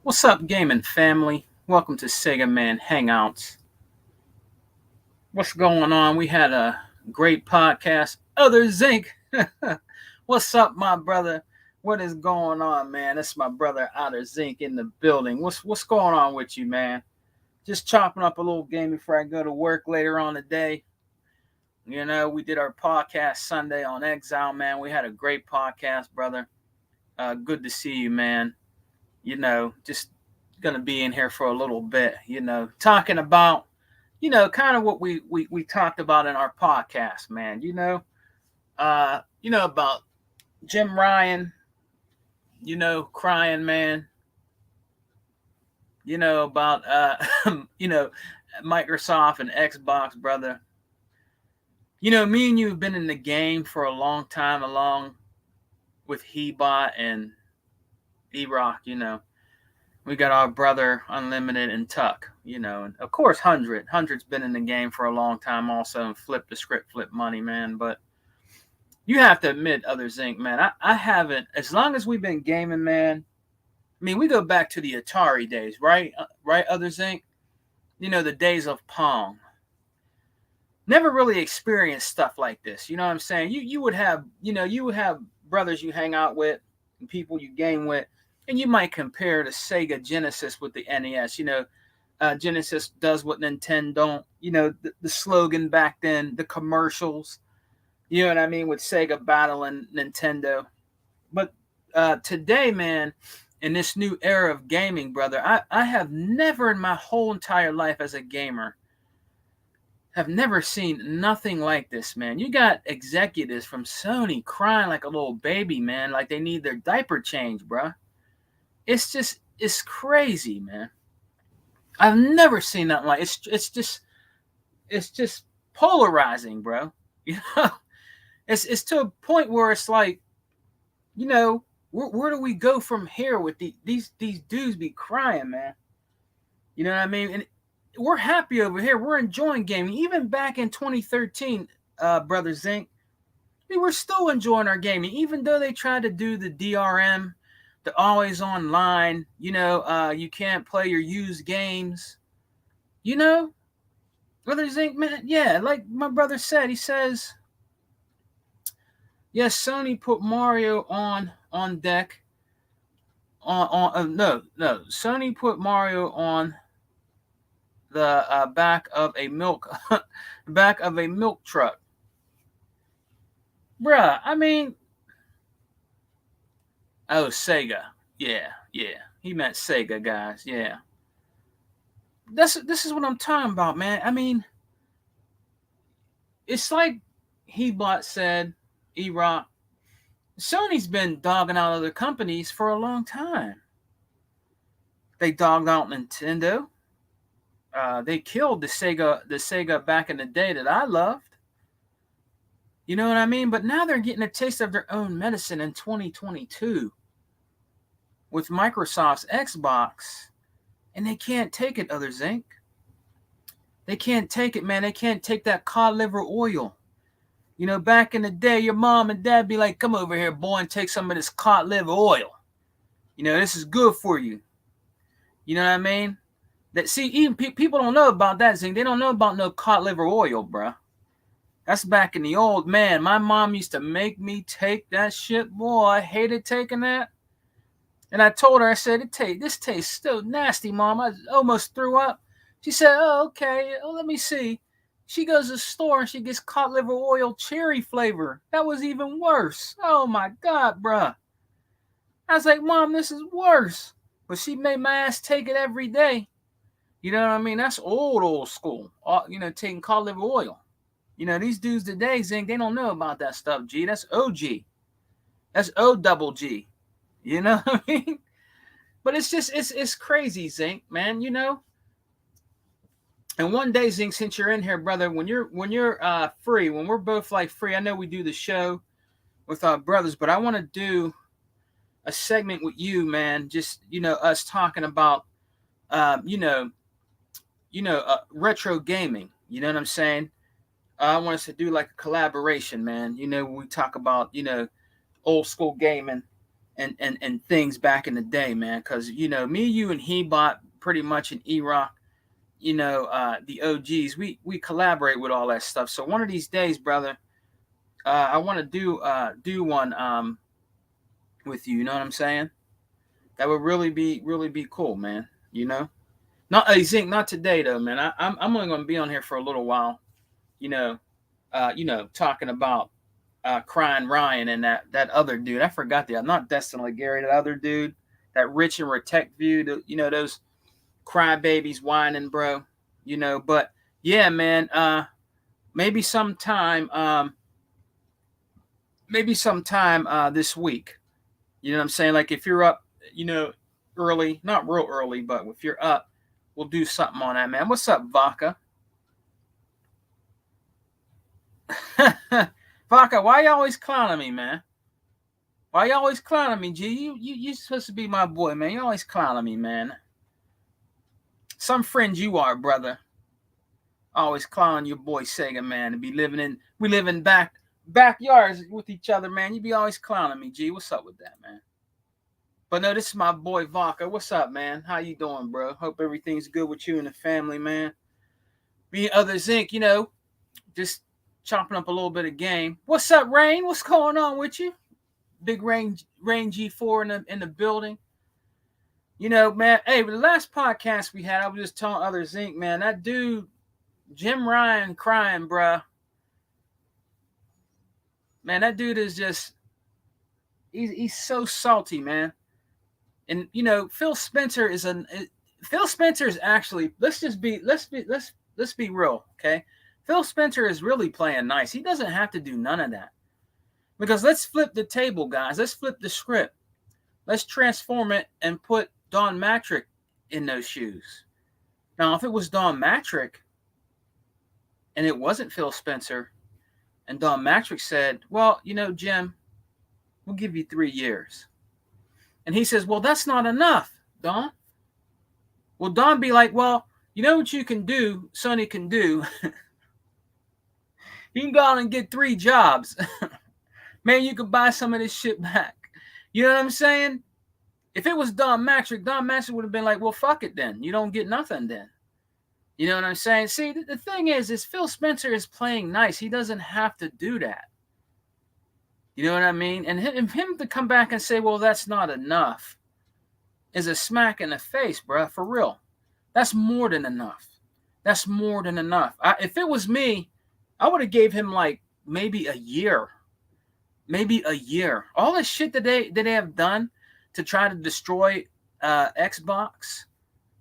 What's up, gaming family? Welcome to segaman Hangouts. What's going on? We had a great podcast. Other Zinc. What's up, my brother? What is going on, man? That's my brother Outer Zinc in the building. What's going on with you, man? Just chopping up a little game before I go to work later on today. We did our podcast Sunday on Exile, man. We had a great podcast, brother. Good to see you, man. Just gonna be in here for a little bit, talking about, kind of what we talked about in our podcast, man. About Jim Ryan, crying, man. About Microsoft and Xbox, brother. Me and you have been in the game for a long time, along with Hebot and E-Rock, We got our brother Unlimited and Tuck, and of course Hundred's been in the game for a long time also, and Flip the Script, Flip Money, man. But you have to admit, Other Zinc, man, I haven't, as long as we've been gaming, man. I mean, we go back to the Atari days, right? Right, Other Zinc? The days of Pong. Never really experienced stuff like this. You know what I'm saying? You would have brothers you hang out with and people you game with, and you might compare the Sega Genesis with the NES. Genesis does what Nintendo don't. The slogan back then, the commercials. You know what I mean, with Sega battling Nintendo. But today, man, in this new era of gaming, brother, I have never in my whole entire life as a gamer have never seen nothing like this, man. You got executives from Sony crying like a little baby, man, like they need their diaper changed, bruh. It's crazy, man. I've never seen nothing like it's just polarizing, bro. It's to a point where it's like, where do we go from here with these dudes be crying, man? You know what I mean? And we're happy over here. We're enjoying gaming. Even back in 2013, Brother Zinc, we were still enjoying our gaming, even though they tried to do the DRM, the always online. You can't play your used games. Brother Zinc, man, yeah, like my brother said, he says, yes, Sony put Mario on deck. No, Sony put Mario on the back of a milk truck, bruh. I mean, oh, Sega, yeah, he meant Sega, guys, yeah. This is what I'm talking about, man. I mean, it's like Hebot said, E-Rock, Sony's been dogging out other companies for a long time. They dogged out Nintendo. They killed the Sega back in the day that I loved. You know what I mean? But now they're getting a taste of their own medicine in 2022 with Microsoft's Xbox, and they can't take it, Other Zinc. They can't take it, man. They can't take that cod liver oil. Back in the day, your mom and dad be like, come over here, boy, and take some of this cod liver oil. This is good for you. You know what I mean? That, see, even people don't know about that, Zing. They don't know about no cod liver oil, bro. That's back in the old, man. My mom used to make me take that shit, boy. I hated taking that. And I told her, I said, this tastes still nasty, Mom. I almost threw up. She said, oh, okay. Oh, let me see. She goes to the store and she gets cod liver oil cherry flavor. That was even worse. Oh, my God, bruh. I was like, Mom, this is worse. But she made my ass take it every day. You know what I mean? That's old school. Taking cod liver oil. These dudes today, Zing, they don't know about that stuff, G. That's OG. That's O-double-G. You know what I mean? But it's crazy, Zink, man, And one day, Zink, since you're in here, brother, when you're free, when we're both like free, I know we do the show with our brothers, but I want to do a segment with you, man. Just, us talking about, retro gaming. You know what I'm saying? I want us to do like a collaboration, man. We talk about, old school gaming. and things back in the day, man. Because me, you, and he bought pretty much in E-Rock. The OGs. We collaborate with all that stuff. So one of these days, brother, I want to do one with you. You know what I'm saying? That would really be cool, man. Not Zink, not today though, man. I'm only gonna be on here for a little while. You know, talking about crying Ryan and that other dude. I forgot not Destin Gary, that other dude, that Rich and Protect View. Those crybabies whining, bro. But yeah, man. Maybe sometime. This week. You know what I'm saying? Like if you're up, early, not real early, but if you're up, we'll do something on that, man. What's up, Vodka? Vodka, why you always clowning me, man? Why you always clowning me, G? You supposed to be my boy, man. You always clowning me, man. Some friend you are, brother. Always clowning your boy Sega, man. And we live in backyards with each other, man. You be always clowning me, G. What's up with that, man? But no, this is my boy Vodka. What's up, man? How you doing, bro? Hope everything's good with you and the family, man. Me and other Zinc, just chopping up a little bit of game. What's up, Rain? What's going on with you? Big Rain G4 in the building. Man, hey, the last podcast we had, I was just telling other Zinc, man, that dude, Jim Ryan crying, bruh. Man, that dude is just he's so salty, man. And Phil Spencer is actually, let's be real, okay? Phil Spencer is really playing nice. He doesn't have to do none of that. Because let's flip the table, guys. Let's flip the script. Let's transform it and put Don Matrick in those shoes. Now, if it was Don Matrick and it wasn't Phil Spencer, and Don Matrick said, well, Jim, we'll give you 3 years. And he says, well, that's not enough, Don. Well, Don be like, well, you know what you can do, Sonny can do? You can go out and get 3 jobs. Man, you could buy some of this shit back. You know what I'm saying? If it was Don Matrick would have been like, well, fuck it then. You don't get nothing then. You know what I'm saying? See, the thing is Phil Spencer is playing nice. He doesn't have to do that. You know what I mean? And him to come back and say, well, that's not enough, is a smack in the face, bro. For real. That's more than enough. That's more than enough. If it was me, I would have gave him like maybe a year. Maybe a year. All the shit that they have done to try to destroy Xbox.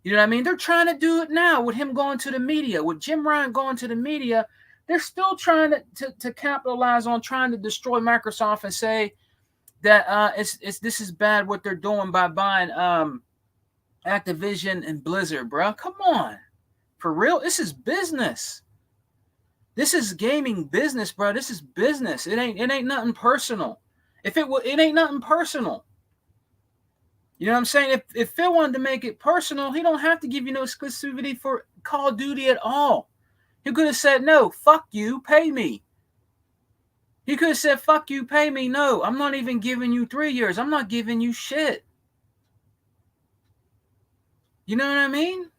You know what I mean? They're trying to do it now with him going to the media, with Jim Ryan going to the media. They're still trying to capitalize on trying to destroy Microsoft and say that this is bad what they're doing by buying Activision and Blizzard, bro. Come on, for real. This is business. This is gaming business, bro. This is business. It ain't nothing personal. It ain't nothing personal. You know what I'm saying? If Phil wanted to make it personal, he don't have to give you no exclusivity for Call of Duty at all. He could have said, no, fuck you, pay me. He could have said, fuck you, pay me. No, I'm not even giving you 3 years. I'm not giving you shit. You know what I mean?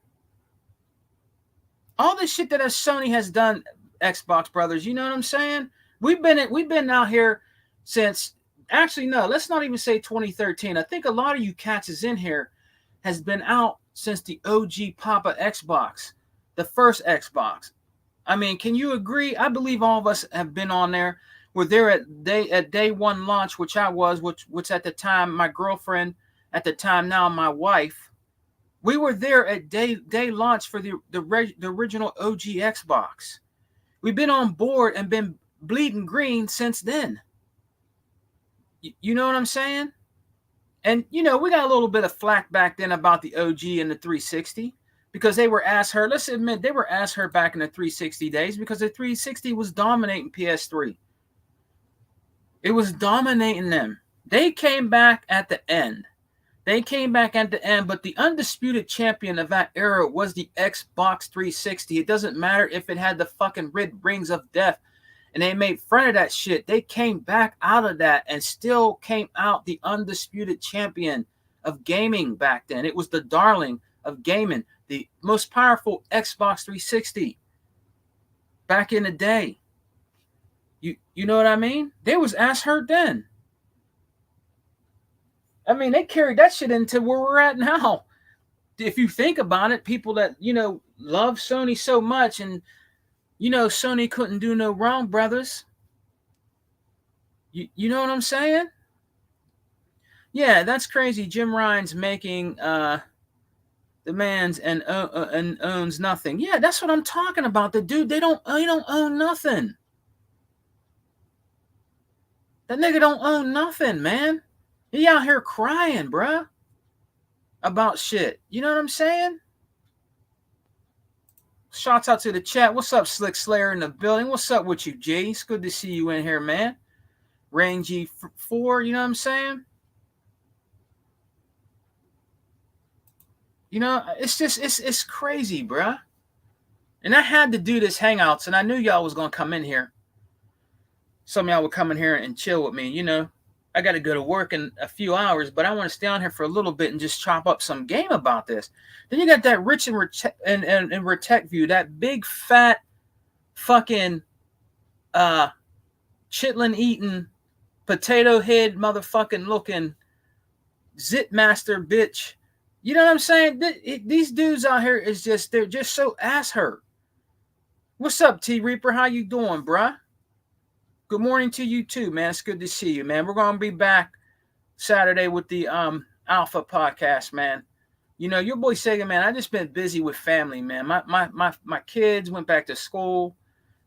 All this shit that Sony has done, Xbox brothers, you know what I'm saying? We've been out here since, actually, no, let's not even say 2013. I think a lot of you cats is in here has been out since the OG Papa Xbox, the first Xbox. I mean, can you agree? I believe all of us have been on there. We're there at day one launch, which I was, which at the time, my girlfriend, at the time now my wife, we were there at day launch for the original OG Xbox. We've been on board and been bleeding green since then. You know what I'm saying? And, we got a little bit of flack back then about the OG and the 360. Because they were asked her, let's admit, they were asked her back in the 360 days because the 360 was dominating PS3. It was dominating them. They came back at the end. But the undisputed champion of that era was the Xbox 360. It doesn't matter if it had the fucking red rings of death. and they made fun of that shit. They came back out of that and still came out the undisputed champion of gaming back then. It was the darling of gaming, the most powerful Xbox 360 back in the day. You know what I mean? They was ass hurt then. I mean, they carried that shit into where we're at now. If you think about it, people that, love Sony so much, and, Sony couldn't do no wrong, brothers. You know what I'm saying? Yeah, that's crazy. Jim Ryan's making demands and owns nothing. Yeah, that's what I'm talking about. The dude, they don't own nothing. That nigga don't own nothing, man. He out here crying, bruh, about shit. You know what I'm saying? Shouts out to the chat. What's up, Slick Slayer in the building? What's up with you, G? It's good to see you in here, man. Rain G4, you know what I'm saying? It's just, it's crazy, bruh. And I had to do this Hangouts, and I knew y'all was going to come in here. Some of y'all would come in here and chill with me, I got to go to work in a few hours, but I want to stay on here for a little bit and just chop up some game about this. Then you got that Rich and Retech View, that big fat fucking chitlin eating, potato head motherfucking looking zit master bitch. You know what I'm saying? These dudes out here they're just so ass hurt. What's up, T Reaper? How you doing, bruh? Good morning to you too, man. It's good to see you, man. We're gonna be back Saturday with the Alpha podcast, man. Your boy Sega, man. I just been busy with family, man. My kids went back to school.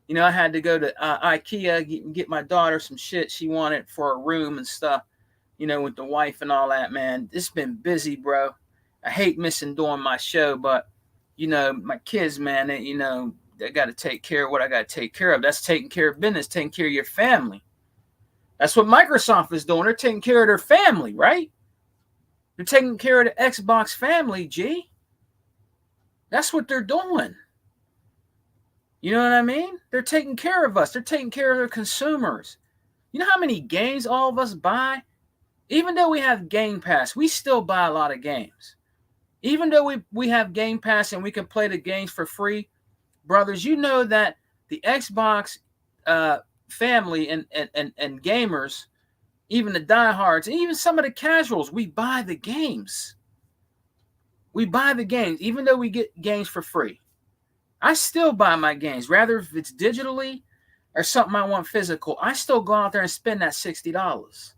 I had to go to IKEA get my daughter some shit she wanted for a room and stuff. With the wife and all that, man. It's been busy, bro. I hate missing doing my show, but my kids, man. They got to take care of what I got to take care of. That's taking care of business, taking care of your family. That's what Microsoft is doing. They're taking care of their family, right? They're taking care of the Xbox family, G. That's what they're doing. You know what I mean? They're taking care of us. They're taking care of their consumers. You know how many games all of us buy? Even though we have Game Pass, we still buy a lot of games. Even though we have Game Pass and we can play the games for free, brothers, you know that the Xbox family and gamers, even the diehards, and even some of the casuals, we buy the games. We buy the games, even though we get games for free. I still buy my games, rather if it's digitally or something I want physical. I still go out there and spend that $60.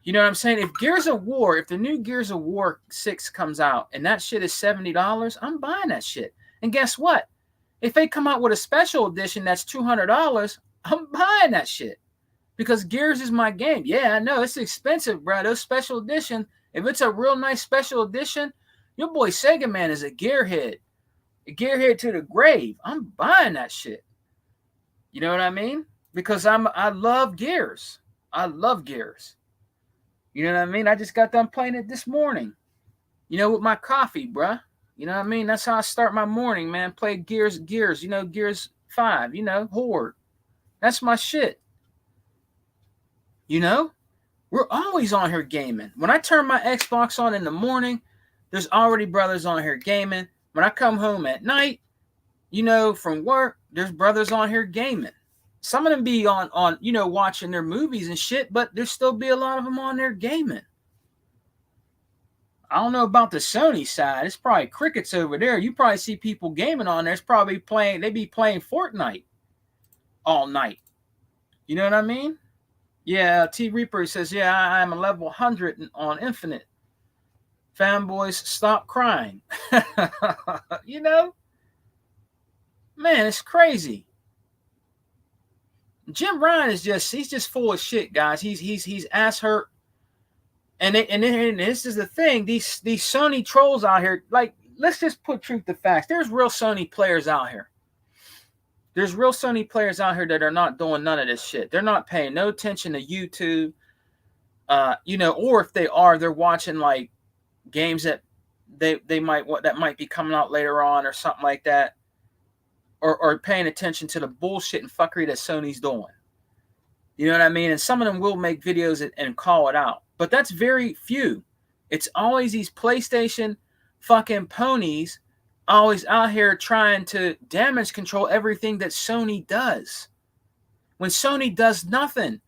You know what I'm saying? If the new Gears of War 6 comes out and that shit is $70, I'm buying that shit. And guess what? If they come out with a special edition that's $200, I'm buying that shit. Because Gears is my game. Yeah, I know. It's expensive, bro. Those special edition, if it's a real nice special edition, your boy Sega Man is a gearhead. A gearhead to the grave. I'm buying that shit. You know what I mean? Because I love Gears. I love Gears. You know what I mean? I just got done playing it this morning. With my coffee, bruh. You know what I mean? That's how I start my morning, man. Play Gears, Gears 5, Horde. That's my shit. We're always on here gaming. When I turn my Xbox on in the morning, there's already brothers on here gaming. When I come home at night, from work, there's brothers on here gaming. Some of them be on watching their movies and shit, but there still be a lot of them on there gaming. I don't know about the Sony side. It's probably crickets over there. You probably see people gaming on there. It's probably they be playing Fortnite all night. You know what I mean? Yeah, T Reaper says, yeah, I'm a level 100 on Infinite. Fanboys, stop crying. Man, it's crazy. Jim Ryan he's just full of shit, guys. He's ass hurt. And this is the thing. These Sony trolls out here, like, let's just put truth to facts. There's real Sony players out here. There's real Sony players out here that are not doing none of this shit. They're not paying no attention to YouTube. Or if they are, they're watching like games that they might be coming out later on or something like that. or paying attention to the bullshit and fuckery that Sony's doing. You know what I mean? And some of them will make videos and call it out. But that's very few. It's always these PlayStation fucking ponies always out here trying to damage control everything that Sony does. When Sony does nothing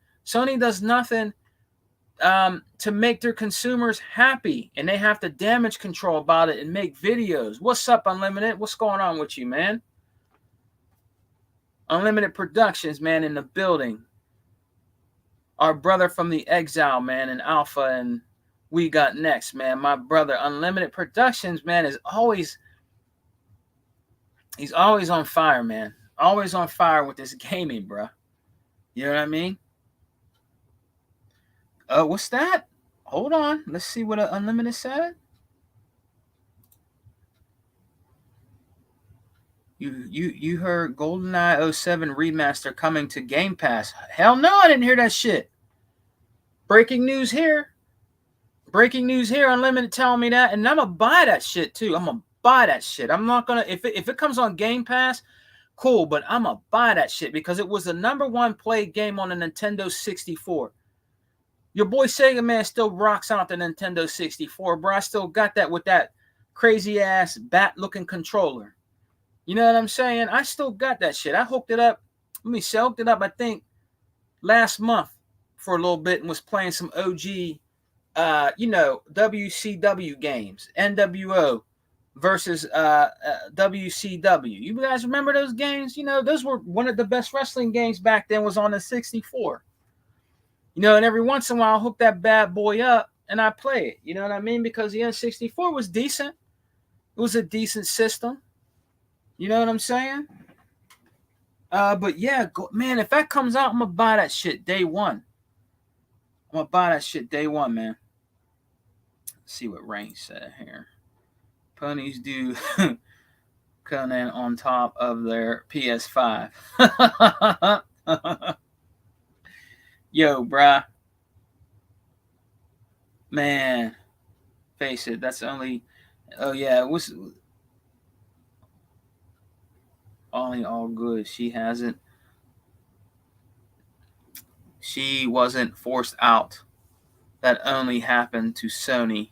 to make their consumers happy, and they have to damage control about it and make videos. What's up, Unlimited? What's going on with you, man? Unlimited Productions, man, in the building. Our brother from the exile, man, and Alpha, and We Got Next, man. My brother, Unlimited Productions, man, he's always on fire, man. Always on fire with this gaming, bro. You know what I mean? What's that? Hold on. Let's see what Unlimited said. You heard GoldenEye 07 remaster coming to Game Pass. Hell no, I didn't hear that shit. Breaking news here. Unlimited telling me that, and I'm gonna buy that shit too. I'm gonna buy that shit. I'm not gonna if it comes on Game Pass, cool, but I'm gonna buy that shit because it was the #1 played game on the Nintendo 64. Your boy Sega Man still rocks out the Nintendo 64, bro. I still got that with that crazy ass bat looking controller. You know what I'm saying? I still got that shit. I hooked it up. I think last month for a little bit and was playing some OG, WCW games, NWO versus WCW. You guys remember those games? You know, those were one of the best wrestling games back then. Was on the 64. You know, and every once in a while, I'll hook that bad boy up and I play it. You know what I mean? Because the N64 was decent. It was a decent system. You know what I'm saying? But yeah, man, if that comes out, I'm going to buy that shit day one. Man. Let's see what Rain said here. Ponies do Conan on top of their PS5. Yo, bruh. Man. Face it, that's only... Oh, yeah, it was... Only all good. She wasn't forced out. That only happened to Sony.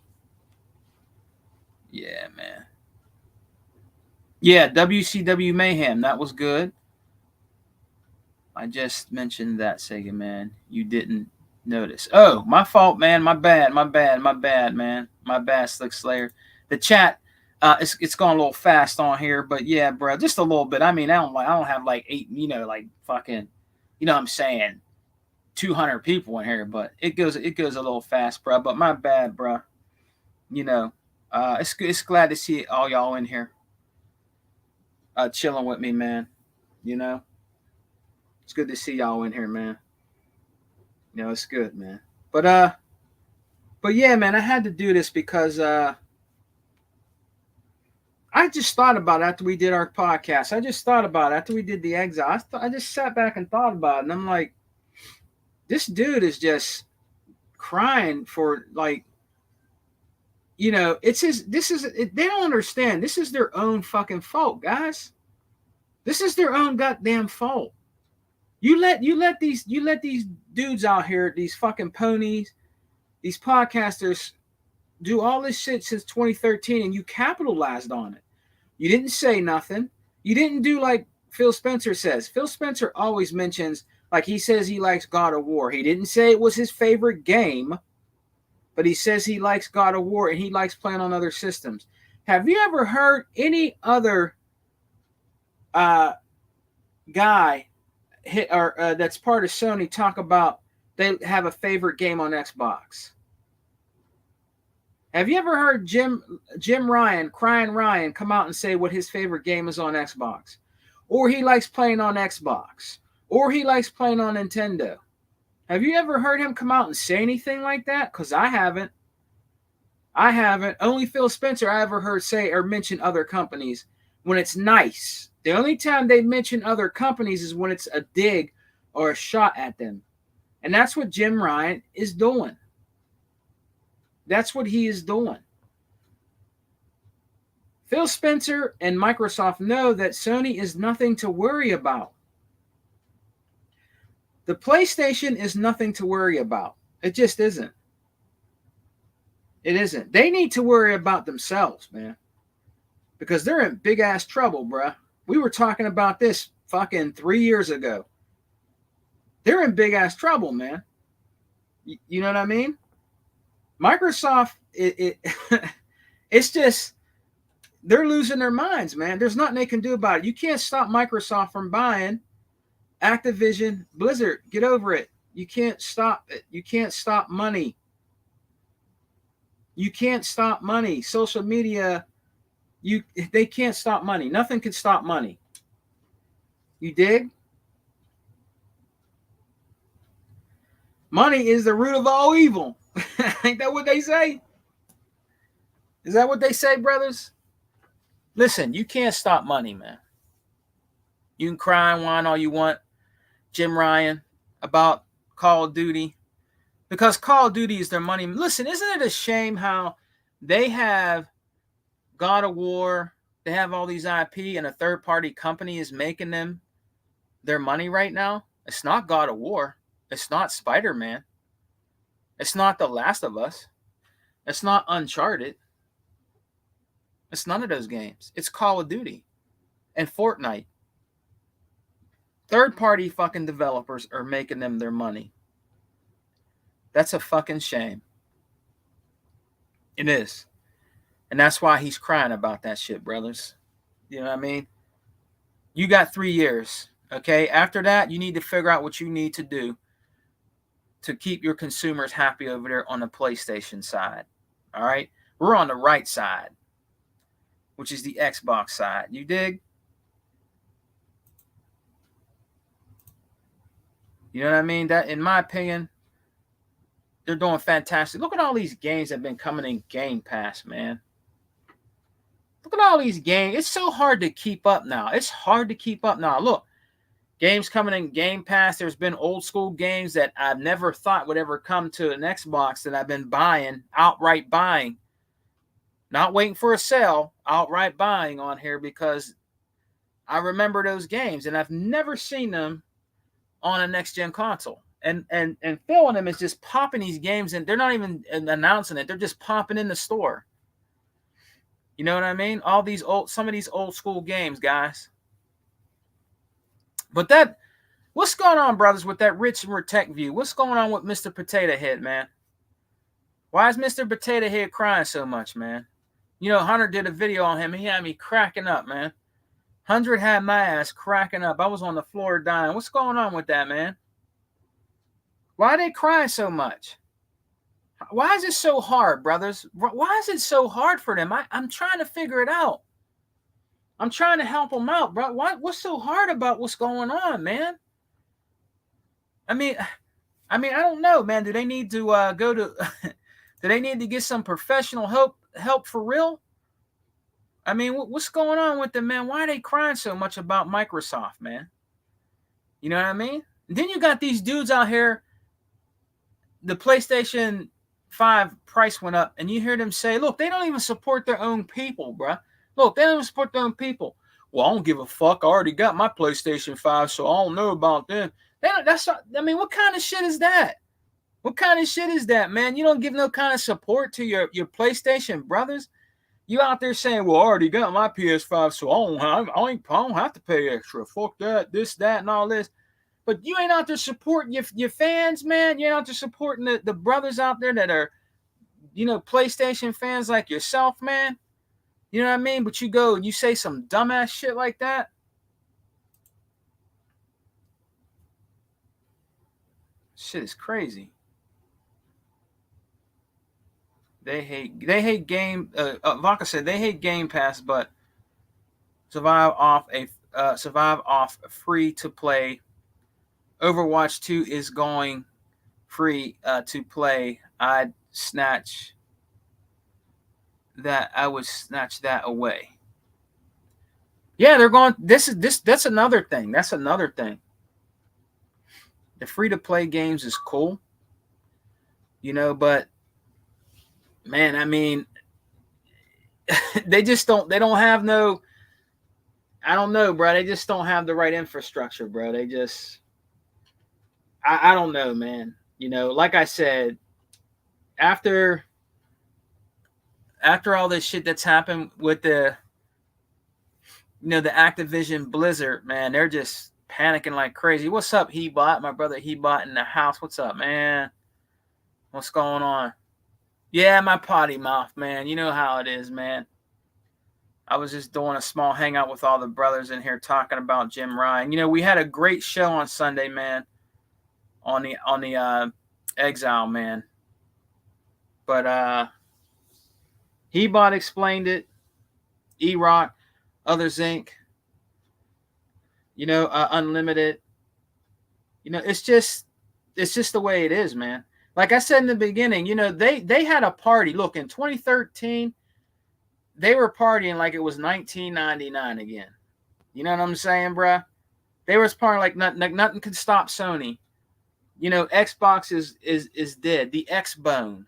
Yeah, man. Yeah, WCW Mayhem. That was good. I just mentioned that, Sega Man. You didn't notice. Oh, my fault, man. My bad, man. My bad, Slick Slayer. The chat, it's going a little fast on here, but yeah, bro, just a little bit. I mean, I don't have like 8, like fucking, what I'm saying, 200 people in here, but it goes a little fast, bro. But my bad, bro. It's glad to see all y'all in here, chilling with me, man. It's good to see y'all in here, man. It's good, man. But yeah, man, I had to do this because I just thought about it after we did our podcast. After we did the exile. I just sat back and thought about it, and I'm like, this dude is just crying for, like, it's his. They don't understand. This is their own fucking fault, guys. This is their own goddamn fault. You let these dudes out here, these fucking ponies, these podcasters, do all this shit since 2013, and you capitalized on it. You didn't say nothing. You didn't do like Phil Spencer says. Phil Spencer always mentions, like, he says he likes God of War. He didn't say it was his favorite game, but he says he likes God of War and he likes playing on other systems. Have you ever heard any other guy that's part of Sony talk about they have a favorite game on Xbox? Have you ever heard Jim Ryan, Crying Ryan, come out and say what his favorite game is on Xbox? Or he likes playing on Xbox? Or he likes playing on Nintendo? Have you ever heard him come out and say anything like that? Because I haven't. Only Phil Spencer I ever heard say or mention other companies when it's nice. The only time they mention other companies is when it's a dig or a shot at them. And that's what Jim Ryan is doing. That's what he is doing. Phil Spencer and Microsoft know that Sony is nothing to worry about. The PlayStation is nothing to worry about. It just isn't. It isn't. They need to worry about themselves, man. Because they're in big ass trouble, bruh. We were talking about this fucking 3 years ago. They're in big ass trouble, man. You know what I mean? Microsoft, it's just, they're losing their minds, man. There's nothing they can do about it. You can't stop Microsoft from buying Activision Blizzard. Get over it. You can't stop it. You can't stop money. You can't stop money. Social media, they can't stop money. Nothing can stop money. You dig? Money is the root of all evil. Ain't that what they say? Is that what they say, brothers? Listen, you can't stop money, man. You can cry and whine all you want, Jim Ryan, about Call of Duty, because Call of Duty is their money. Listen, isn't it a shame how they have God of War, they have all these IP, and a third-party company is making them their money right now? It's not God of War. It's not Spider-Man. It's not The Last of Us. It's not Uncharted. It's none of those games. It's Call of Duty and Fortnite. Third-party fucking developers are making them their money. That's a fucking shame. It is. And that's why he's crying about that shit, brothers. You know what I mean? You got 3 years, okay? After that, you need to figure out what you need to do to keep your consumers happy over there on the PlayStation side. All right? We're on the right side, which is the Xbox side. You dig? You know what I mean? That, in my opinion, they're doing fantastic. Look at all these games that have been coming in Game Pass, man. Look at all these games. It's so hard to keep up now. It's hard to keep up now. Look, games coming in Game Pass. There's been old school games that I've never thought would ever come to an Xbox that I've been buying, outright buying. Not waiting for a sale, outright buying on here because I remember those games and I've never seen them on a next-gen console. And Phil and them is just popping these games and they're not even announcing it. They're just popping in the store. You know what I mean? Some of these old school games, guys. But what's going on, brothers, with that Rich and Tech View? What's going on with Mr. Potato Head, man? Why is Mr. Potato Head crying so much, man? You know, Hunter did a video on him. He had me cracking up, man. Hunter had my ass cracking up. I was on the floor dying. What's going on with that, man? Why are they crying so much? Why is it so hard, brothers? Why is it so hard for them? I'm trying to figure it out. I'm trying to help them out, bro. What's so hard about what's going on, man? I mean, I don't know, man. Do they need to go to? Do they need to get some professional help for real? I mean, what's going on with them, man? Why are they crying so much about Microsoft, man? You know what I mean? And then you got these dudes out here. The PlayStation 5 price went up, and you hear them say, look, they don't even support their own people, bruh. Look, they don't even support their own people. Well, I don't give a fuck. I already got my PlayStation 5, so I don't know about them. What kind of shit is that? What kind of shit is that, man? You don't give no kind of support to your PlayStation brothers. You out there saying, well, I already got my PS5, so I don't have to pay extra. Fuck that, this, that, and all this. But you ain't out there supporting your fans, man. You ain't out there supporting the brothers out there that are, you know, PlayStation fans like yourself, man. You know what I mean? But you go and you say some dumbass shit like that. Shit is crazy. They hate game. Vodka said they hate Game Pass, but survive off free to play. Overwatch 2 is going free to play. I would snatch that away. Yeah, they're going. That's another thing. The free to play games is cool, you know, but man, I mean, they don't have no, I don't know, bro. They just don't have the right infrastructure, bro. They just, I don't know, man. Like I said, after all this shit that's happened with the Activision Blizzard, man, they're just panicking like crazy. What's up, Hebot? My brother Hebot in the house. What's up, man? What's going on? Yeah, my potty mouth, man. You know how it is, man. I was just doing a small hangout with all the brothers in here talking about Jim Ryan. We had a great show on Sunday, man, on the Exile, man. But Hebot explained it. E-Rock, Others Inc., Unlimited. It's just the way it is, man. Like I said in the beginning, they had a party. Look, in 2013, they were partying like it was 1999 again. You know what I'm saying, bruh? They were partying like nothing could stop Sony. Xbox is dead. The X-Bone,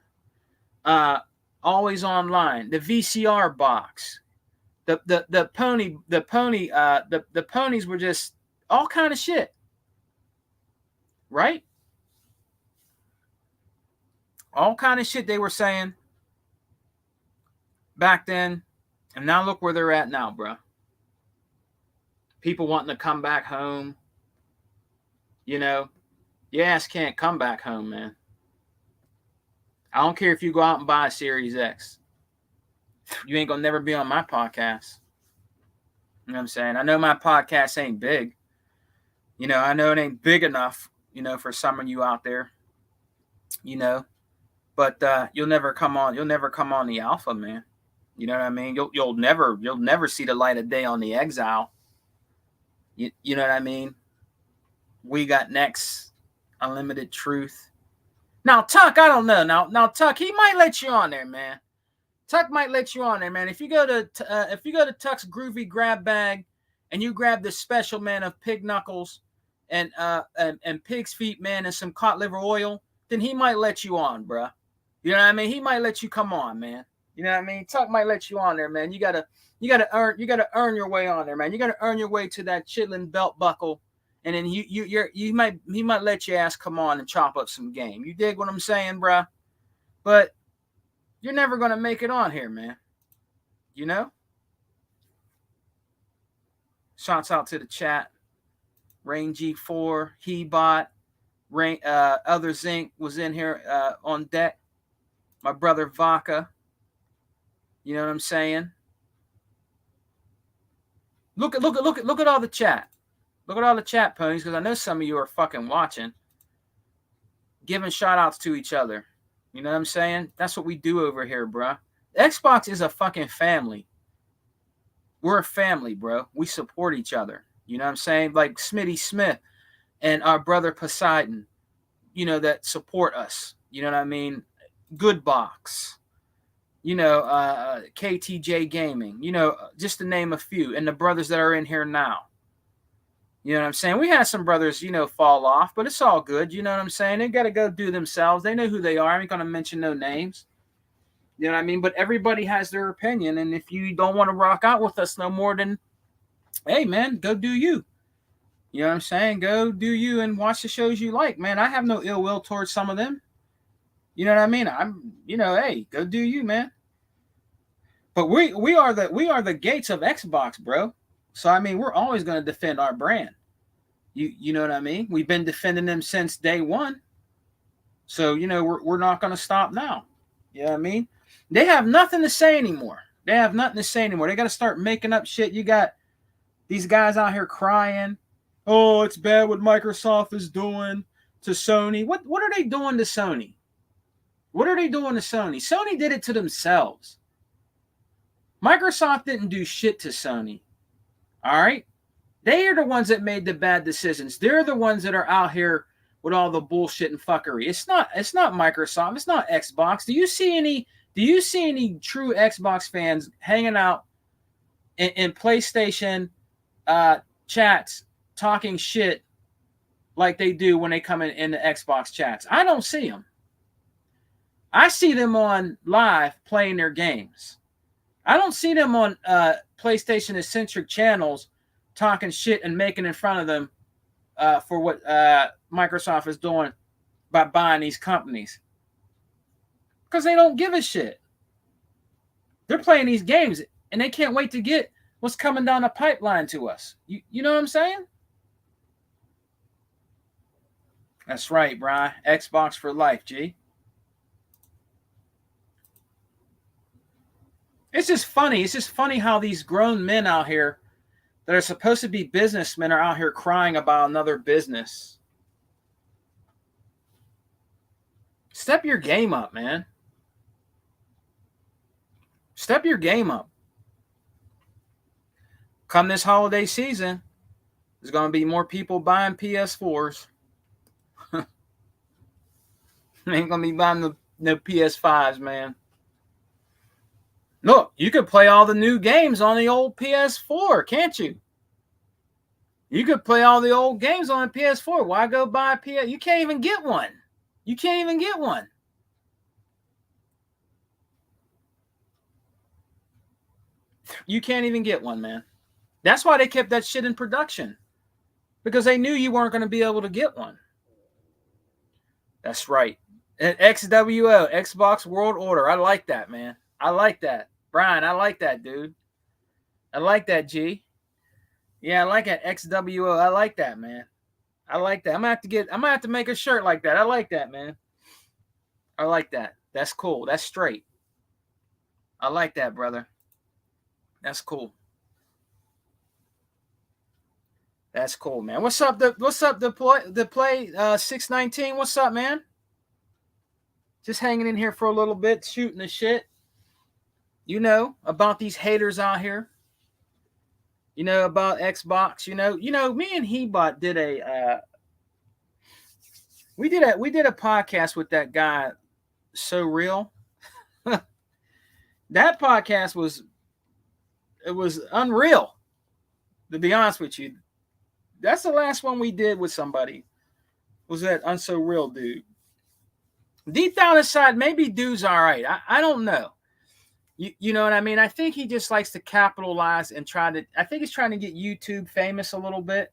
always online. The VCR box, the ponies were just all kind of shit, right? All kind of shit they were saying back then, and now look where they're at now, bro. People wanting to come back home. Your ass can't come back home, man. I don't care if you go out and buy a Series X. You ain't gonna never be on my podcast. You know what I'm saying? I know my podcast ain't big. I know it ain't big enough, for some of you out there. But you'll never come on the Alpha, man. You know what I mean? You'll never see the light of day on the Exile. You know what I mean? We got next, Unlimited Truth. Now Tuck, I don't know. Now Tuck, he might let you on there, man. Tuck might let you on there, man. If you go to Tuck's Groovy Grab Bag, and you grab the special, man, of pig knuckles and pig's feet, man, and some cod liver oil, then he might let you on, bruh. You know what I mean? He might let you come on, man. You know what I mean? Tuck might let you on there, man. You gotta earn your way on there, man. You gotta earn your way to that chitlin belt buckle, and then he might let your ass come on and chop up some game. You dig what I'm saying, bruh? But you're never gonna make it on here, man. Shouts out to the chat. Rain G4, Hebot, Others Inc. was in here on deck. My brother Vaca. You know what I'm saying? Look at all the chat. Look at all the chat, ponies, because I know some of you are fucking watching. Giving shout outs to each other. You know what I'm saying? That's what we do over here, bro. Xbox is a fucking family. We're a family, bro. We support each other. You know what I'm saying? Like Smitty Smith and our brother Poseidon, that support us. You know what I mean? Good Box. KTJ Gaming. Just to name a few. And the brothers that are in here now. You know what I'm saying? We had some brothers, fall off, but it's all good. You know what I'm saying? They got to go do themselves. They know who they are. I ain't going to mention no names. You know what I mean? But everybody has their opinion. And if you don't want to rock out with us no more, then, hey, man, go do you. You know what I'm saying? Go do you and watch the shows you like, man. I have no ill will towards some of them. You know what I mean? Hey, go do you, man. But we are the gates of Xbox, bro. So I mean, we're always going to defend our brand. You know what I mean? We've been defending them since day one. So we're not going to stop now. You know what I mean? They have nothing to say anymore. They got to start making up shit. You got these guys out here crying. Oh, it's bad what Microsoft is doing to Sony. What are they doing to Sony? What are they doing to Sony? Sony did it to themselves. Microsoft didn't do shit to Sony. All right? They are the ones that made the bad decisions. They're the ones that are out here with all the bullshit and fuckery. It's not Microsoft. It's not Xbox. Do you see any true Xbox fans hanging out in PlayStation chats talking shit like they do when they come in the Xbox chats? I don't see them. I see them on live playing their games. I don't see them on PlayStation eccentric channels talking shit and making in front of them for what Microsoft is doing by buying these companies. Because they don't give a shit. They're playing these games and they can't wait to get what's coming down the pipeline to us. You know what I'm saying? That's right, Brian. Xbox for life, G. It's just funny. It's just funny how these grown men out here that are supposed to be businessmen are out here crying about another business. Step your game up, man. Step your game up. Come this holiday season, there's going to be more people buying PS4s. Ain't going to be buying no PS5s, man. Look, you could play all the new games on the old PS4, can't you? You could play all the old games on the PS4. Why go buy a PS? You can't even get one. You can't even get one. You can't even get one, man. That's why they kept that shit in production. Because they knew you weren't going to be able to get one. That's right. And XWO, Xbox World Order. I like that, man. I like that. Brian, I like that, dude. I like that, G. Yeah, I like that. XWO. I like that, man. I like that. I'm gonna have to make a shirt like that. I like that, man. I like that. That's cool. That's straight. I like that, brother. That's cool. That's cool, man. What's up? The play 619. What's up, man? Just hanging in here for a little bit, shooting the shit. You know about these haters out here. You know about Xbox. You know. Me and Hebot did a. We did a podcast with that guy, So Real. That podcast was unreal. To be honest with you, that's the last one we did with somebody. Was that unso real dude? Deep down inside, maybe dude's all right. I don't know. You know what I mean? I think he just likes to capitalize and I think he's trying to get YouTube famous a little bit.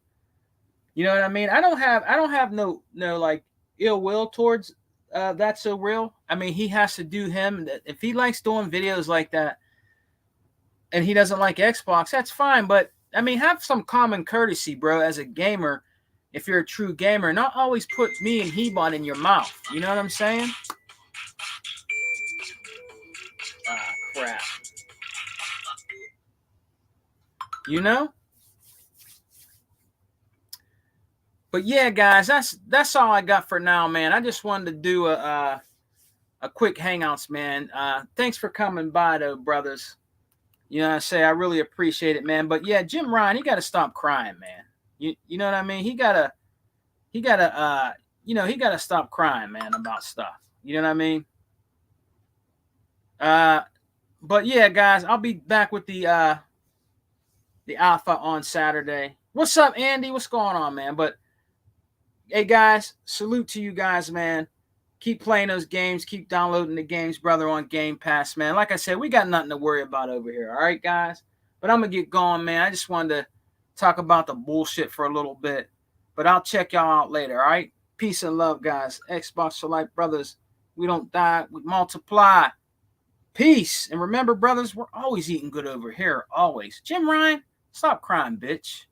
You know what I mean? I don't have no like ill will towards That's So Real. I mean, he has to do him. If he likes doing videos like that and he doesn't like Xbox, that's fine. But I mean, have some common courtesy, bro, as a gamer. If you're a true gamer, not always put me and Hebot in your mouth. You know what I'm saying? Ah, crap. You know? But yeah, guys, that's all I got for now, man. I just wanted to do a quick hangouts, man. Thanks for coming by, though, brothers. You know what I say? I really appreciate it, man. But yeah, Jim Ryan, he got to stop crying, man. You know what I mean? He gotta he gotta stop crying, man, about stuff. You know what I mean? But yeah, guys, I'll be back with the alpha on Saturday. What's up, Andy? What's going on, man? But hey, guys, salute to you guys, man. Keep playing those games. Keep downloading the games, brother, on Game Pass, man. Like I said, we got nothing to worry about over here. All right, guys? But I'm going to get going, man. I just wanted to talk about the bullshit for a little bit. But I'll check y'all out later, all right? Peace and love, guys. Xbox for life, brothers. We don't die. We multiply. Peace. And remember, brothers, we're always eating good over here. Always. Jim Ryan, stop crying, bitch.